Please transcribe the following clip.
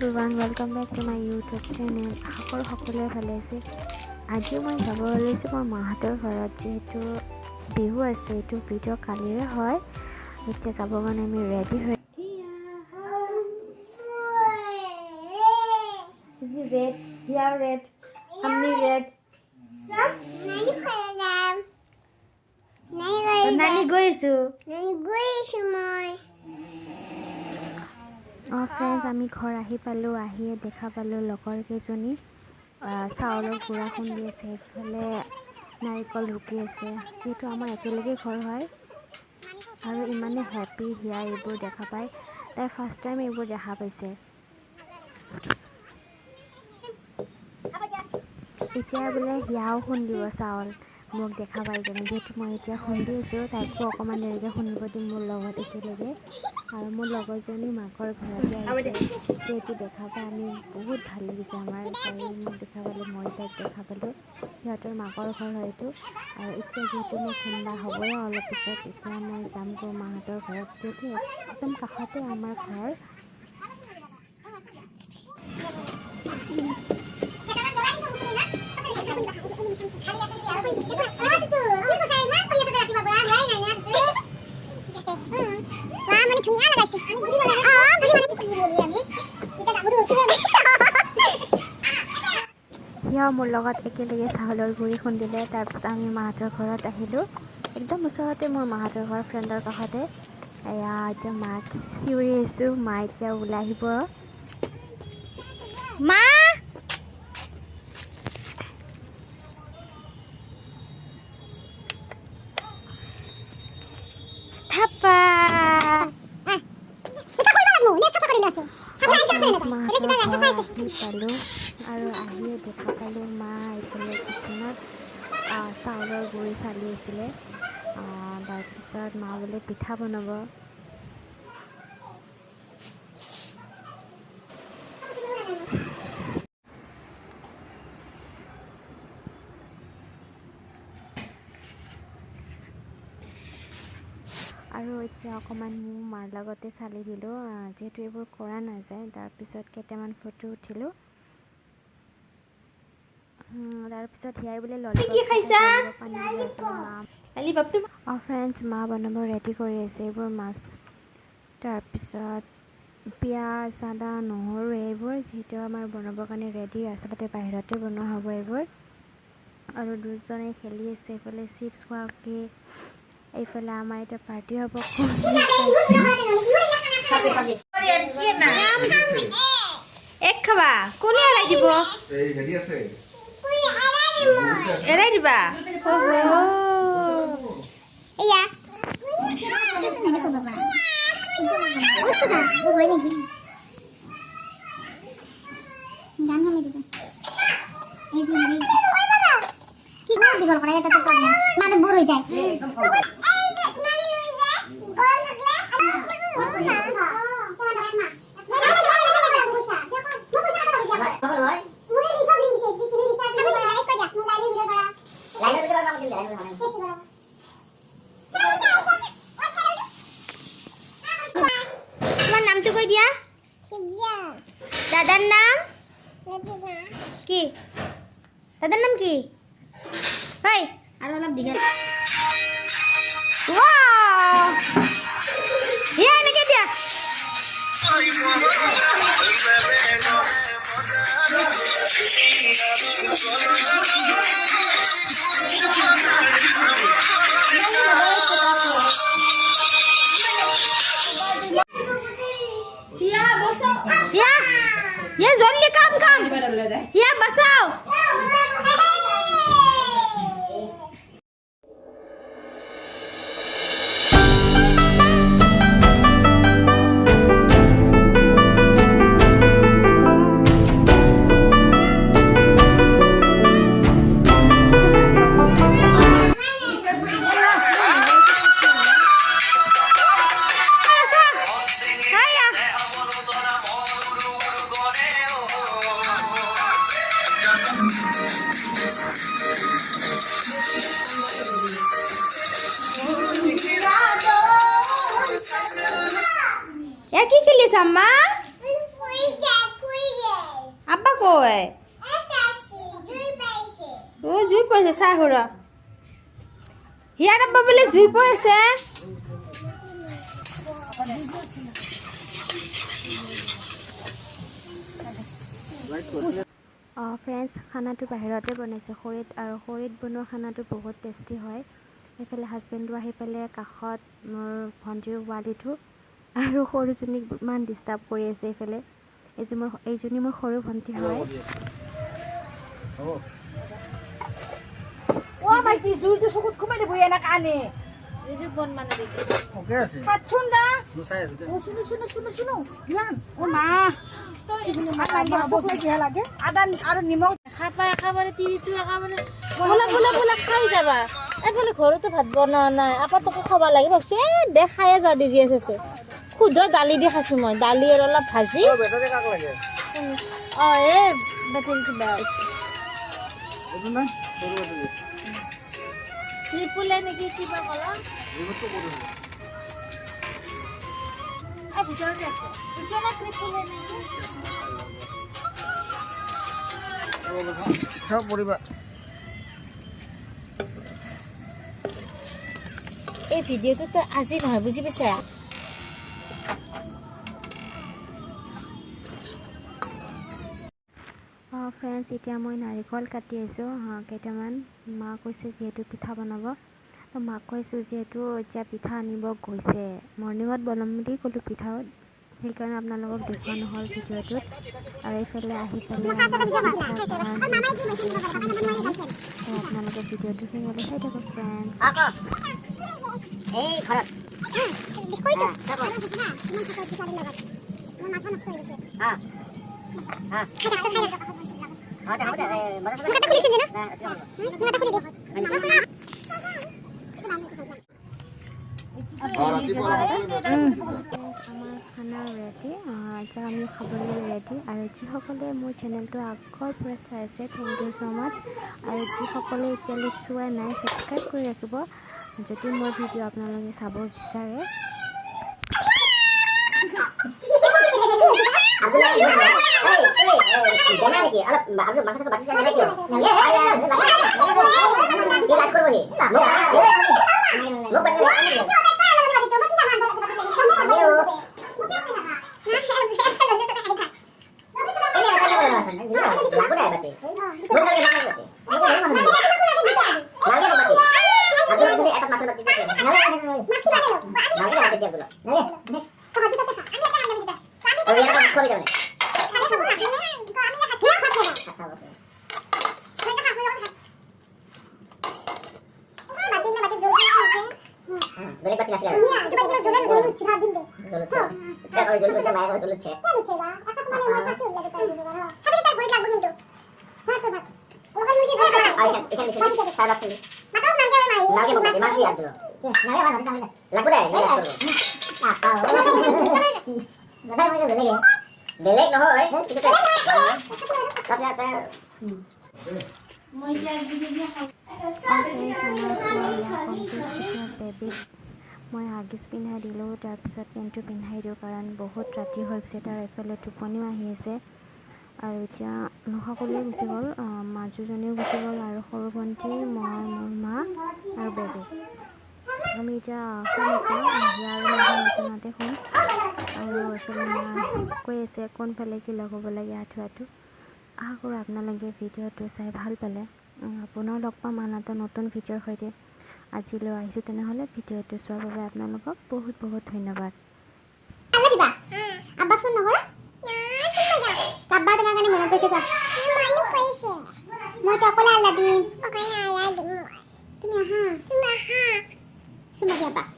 everyone, welcome back to my YouTube channel. সকলোৱে ভালে আছে। আজি মই যাব ওলাইছোঁ মোৰ মাহঁতৰ ঘৰত, যেহেতু বিহু আছে। এইটো ভিডিঅ' কালিৰে হয়। এতিয়া যাব কাৰণে আমি ৰেডি হৈ ৰেড হিয়া ৰেড আমি ৰেড নানি গৈছোঁ মই ফ্ৰেণ্ডছ আমি ঘৰ আহি পালোঁ। আহিয়ে দেখা পালোঁ লগৰ কেইজনী চাউলৰ গুড়া খুন্দি আছে, এইফালে নাৰিকল ৰুকি আছে। যিহেতু আমাৰ একেলগে ঘৰ হয় আৰু ইমানে হেপী হিয়া এইবোৰ দেখা পায়। তাই ফাৰ্ষ্ট টাইম এইবোৰ দেখা পাইছে। এতিয়া বোলে হিয়াও খুন্দিব চাউল মোক দেখা পাই কেনে। যিহেতু মই এতিয়া খুন্দি আছোঁ, তাইকো অকণমান দেৰিকৈ খুন্দিব দিম মোৰ লগত একেলগে। আৰু মোৰ লগৰজনী মাকৰ ঘৰতে আহিছে, যিহেতু দেখা পাই আমি বহুত ভাল লাগিছে আমাৰ। তাই মোক দেখা পালে, মই তাইক দেখা পালোঁ। সিহঁতৰ মাকৰ ঘৰ হয়তো। আৰু এতিয়া যিহেতু মোৰ খুন্দা হ'বই অলপ পিছত, এতিয়া মই যামগৈ মাহঁতৰ ঘৰত, যিহেতু একদম কাষতে আমাৰ ঘৰ। সিয়াও মোৰ লগত একেলগে চাউলৰ গুড়ি খুন্দিলে। তাৰপিছত আমি মাহঁতৰ ঘৰত আহিলোঁ। একদম ওচৰতে মোৰ মাহঁতৰ ঘৰ, ফ্ৰেণ্ডৰ কাষতে। এয়া এতিয়া মাক চিঞৰি আছোঁ, মা এতিয়া ওলাই আহিব। মা থাপা মাহঁতৰ ঘৰ আহি পালোঁ আৰু আহিয়ে দেখা পালোঁ মা এইফালে কিচেনত চাউলৰ গুড়ি চালি আছিলে। তাৰপিছত মা বোলে পিঠা বনাব। আৰু এতিয়া অকণমান মোৰ মাৰ লগতে চালি দিলোঁ, যিহেতু এইবোৰ কৰা নাযায়। তাৰপিছত কেইটামান ফটো উঠিলোঁ। তাৰপিছত হিয়াই বোলে ফ্ৰেণ্ডছ মা বনাব ৰেডি কৰি আছে এইবোৰ মাছ। তাৰপিছত পিঁয়াজ আদা নহৰু এইবোৰ যিহেতু আমাৰ বনাবৰ কাৰণে ৰেডি, আচলতে বাহিৰতে বনোৱা হ'ব এইবোৰ। আৰু দুজনে খেলি আছে, এইফালে চিপছ খোৱাকৈ। এইফালে আমাৰ এতিয়া পাৰ্টি হ'ব। এক খাবা কোনে এৰাই দিব? এৰাই দিবা? মানে বৰ হৈ যায়। তোমাৰ নামটো কৈ দিয়া। দাদাৰ নাম কি? দাদাৰ নাম কি? হয় আৰু অলপ দীঘল। এনেকে দিয়া। জলদি কাম হিয়া বাঁচাও। কি খেলিছা মা? কয় ও জুই পইছে চাহ ঘৰ হিয়াৰ আব্বা বোলে জুই পইছে ফ্ৰেণ্ডছ খানাটো বাহিৰতে বনাইছে খৰিত আৰু খৰিত বনোৱা খানাটো বহুত টেষ্টি হয় এইফালে হাজবেণ্ডো আহি পেলাই কাষত মোৰ ভণ্টিৰ পোৱালিটো আৰু সৰুজনীক ইমান ডিষ্টাৰ্ব কৰি আছে এইফালে এইজনী মোৰ সৰু ভণ্টি হয় ও মাইতি জুইটো চকুত কমাই দিব এনা কানে জিজু বন মানে দেখি ওকে আছে পাছুন দা চাই আছে ও শুনো ইয়ান ও না তো ইগুলো মালা বকলে কি লাগে আদা আৰু নিমখ খাপা একেবাৰে তিৰিটো একেবাৰে বলা খাই যাবা এফালে ঘৰতে ভাত বনোৱা নাই আপাতকো খাব লাগে ভাবছো দেখায়ে যা দি জি আছে খুদ দালি দি খাইছো মই দালি আৰু অলপ ভাজি ও বেটাতে কাক লাগে এ বেটিল কিবা এইটো না ত্রিপুলে নেকি কিবা কলা রিমোট তো কোন আ ভিতৰতে আছে ভিতৰত ত্রিপুলে নেকি সব পড়িবা এই ভিডিওটো তো আজি নহয় বুজি পাইছা ফ্ৰেণ্ডছ এতিয়া মই নাৰিকল কাটি আছোঁ কেইটামান মা কৈছে যিহেতু পিঠা বনাব তো মাক কৈছোঁ যিহেতু এতিয়া পিঠা আনিব গৈছে মৰ্ণিঙত বনাম বুলি ক'লোঁ পিঠা সেইকাৰণে আপোনালোকক দেখুওৱা নহ'ল ভিডিঅ'টোত আৰু এইফালে আহি পেলাই আপোনালোকে ভিডিঅ'টো শেষলৈ চাই থাকক ফ্ৰেণ্ডছ আমাৰ খানা ৰেডি এতিয়া আমি খাবলৈ ৰেডি আৰু যিসকলে মোৰ চেনেলটো আগৰ পৰা চাই আছে থেংক ইউ ছ' মাছ আৰু যিসকলে এতিয়ালৈ চোৱা নাই ছাবস্ক্ৰাইব কৰি ৰাখিব যদি মোৰ ভিডিঅ' আপোনালোকে চাব বিচাৰে মই হাগিছ পিন্ধাই দিলোঁ তাৰপিছত পেণ্টটো পিন্ধাই দিওঁ কাৰণ বহুত ৰাতি হৈ গৈছে তাৰ এইফালে টোপনিও আহি আছে আৰু এতিয়া সকলোৱে গুচি গ'ল মাজুজনীও গুচি গ'ল আৰু সৰু ভণ্টি মই মোৰ মা আৰু বেবী আমি এতিয়া বিচনাতে শুম আৰু এইফালে মা কৈ আছে কোনফালে কি লগাব লাগে আঁঠু আশা কৰোঁ আপোনালোকে ভিডিঅ'টো চাই ভাল পালে পুনৰ লগ পাম আন এটা নতুন ভিডিঅ'ৰ সৈতে আজিলৈ আহিছোঁ তেনেহ'লে ভিডিঅ'টো চোৱাৰ বাবে আপোনালোকক বহুত বহুত ধন্যবাদ Sumai dia, Pak.